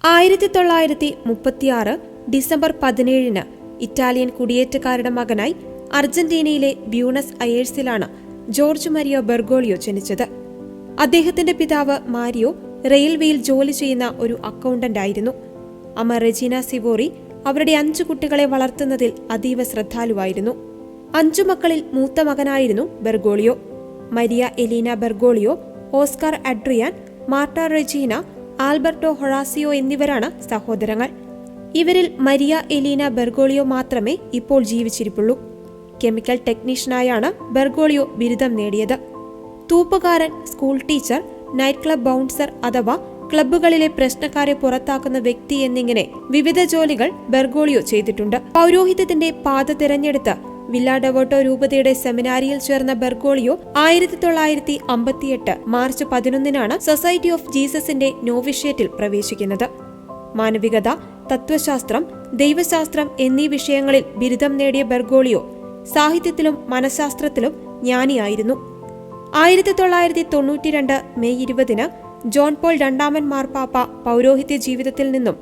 1936 December 17 Italian കുടിയേറ്റക്കാരുടെ മകനായി അർജന്റീനയിലെ Buenos അയേഴ്സിലാണ് George Mario Bergoglio ജനിച്ചത്. അദ്ദേഹത്തിന്റെ പിതാവ് മാരിയോ റെയിൽവേയിൽ ജോലി ചെയ്യുന്ന ഒരു അക്കൗണ്ടന്റ് ആയിരുന്നു. അമ്മ റെജീന സിവോറി അവരുടെ 5 കുട്ടികളെ വളർത്തുന്നതിൽ അതീവ ശ്രദ്ധാലുവായിരുന്നു. 5 മക്കളിൽ മൂത്ത മകനായിരുന്നു Bergoglio. Maria Elena Bergoglio, Oscar Adrian, Marta Regina, Alberto Horacio എന്നിവരാണ് സഹോദരങ്ങൾ. ഇവരിൽ മരിയ എലീന ബെർഗോളിയോ മാത്രമേ ഇപ്പോൾ ജീവിച്ചിരിപ്പുള്ളൂ. കെമിക്കൽ ടെക്നീഷ്യനായാണ് ബെർഗോളിയോ ബിരുദം നേടിയത്. തൂപ്പുകാരൻ, school teacher, night club bouncer അഥവാ ക്ലബ്ബുകളിലെ പ്രശ്നക്കാരെ പുറത്താക്കുന്ന വ്യക്തി എന്നിങ്ങനെ വിവിധ ജോലികൾ ബെർഗോളിയോ ചെയ്തിട്ടുണ്ട്. പൗരോഹിത്യത്തിന്റെ പാത തിരഞ്ഞെടുത്ത് വില്ല ഡെവോട്ടോ രൂപതയുടെ സെമിനാരിയിൽ ചേർന്ന ബെർഗോളിയോ 1958 മാർച്ച് 11 സൊസൈറ്റി ഓഫ് ജീസസിന്റെ നോവിഷ്യേറ്റിൽ പ്രവേശിക്കുന്നത്. മാനവികത, തത്വശാസ്ത്രം, ദൈവശാസ്ത്രം എന്നീ വിഷയങ്ങളിൽ ബിരുദം നേടിയ ബെർഗോളിയോ സാഹിത്യത്തിലും മനഃശാസ്ത്രത്തിലും ജ്ഞാനിയായിരുന്നു. 1992 മെയ് 20 ജോൺ പോൾ രണ്ടാമൻ മാർപ്പാപ്പ പൗരോഹിത്യ ജീവിതത്തിൽ നിന്നും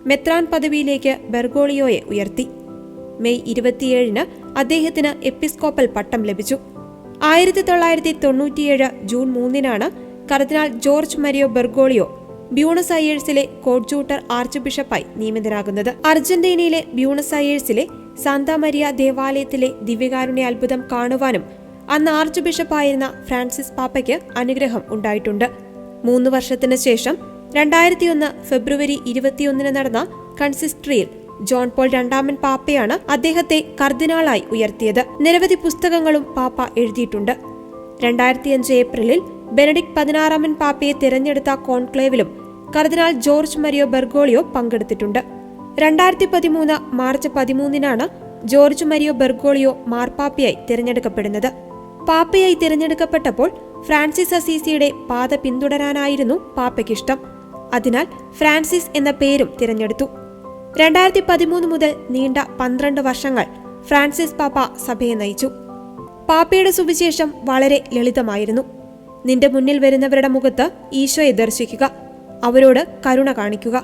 മെത്രാൻ പദവിയിലേക്ക് ബെർഗോളിയോയെ ഉയർത്തി. മെയ് 27 അദ്ദേഹത്തിന് എപ്പിസ്കോപ്പൽ പട്ടം ലഭിച്ചു. 1997 ജൂൺ 3 കർദിനാൾ ജോർജ് മരിയോ ബെർഗോളിയോ ബ്യൂണസ് അയേഴ്സിലെ കോഡ്ജൂട്ടർ ആർച്ച് ബിഷപ്പായി നിയമിതനാകുന്നത്. അർജന്റീനയിലെ ബ്യൂണസ് അയേഴ്സിലെ സാന്താ മരിയ ദേവാലയത്തിലെ ദിവ്യകാരുണ്യ അത്ഭുതം കാണുവാനും അന്ന് ആർച്ച് ബിഷപ്പായിരുന്ന ഫ്രാൻസിസ് പാപ്പയ്ക്ക് അനുഗ്രഹം ഉണ്ടായിട്ടുണ്ട്. 3 വർഷത്തിന് ശേഷം 2001 ഫെബ്രുവരി 21 നടന്ന കൺസിസ്റ്ററിയിൽ ജോൺ പോൾ രണ്ടാമൻ പാപ്പയാണ് അദ്ദേഹത്തെ കർദിനാളായി ഉയർത്തിയത്. നിരവധി പുസ്തകങ്ങളും പാപ്പ എഴുതിയിട്ടുണ്ട്. 2005 ഏപ്രിലിൽ ബെനഡിക്ട് 16 പാപ്പയെ തിരഞ്ഞെടുത്ത കോൺക്ലേവിലും കർദിനാൾ ജോർജ് മരിയോ ബെർഗോളിയോ പങ്കെടുത്തിട്ടുണ്ട്. 2013 മാർച്ച് 13 ജോർജ് മരിയോ ബെർഗോളിയോ മാർപ്പാപ്പയായി തിരഞ്ഞെടുക്കപ്പെടുന്നത്. പാപ്പയായി തിരഞ്ഞെടുക്കപ്പെട്ടപ്പോൾ ഫ്രാൻസിസ് അസീസിയുടെ പാത പിന്തുടരാനായിരുന്നു പാപ്പയ്ക്കിഷ്ടം. അതിനാൽ ഫ്രാൻസിസ് എന്ന പേരും തിരഞ്ഞെടുത്തു. 2013 മുതൽ നീണ്ട 12 വർഷങ്ങൾ ഫ്രാൻസിസ് പാപ്പ സഭയെ നയിച്ചു. പാപ്പയുടെ സുവിശേഷം വളരെ ലളിതമായിരുന്നു. നിന്റെ മുന്നിൽ വരുന്നവരുടെ മുഖത്ത് ഈശോയെ ദർശിക്കുക, അവരോട് കരുണ കാണിക്കുക.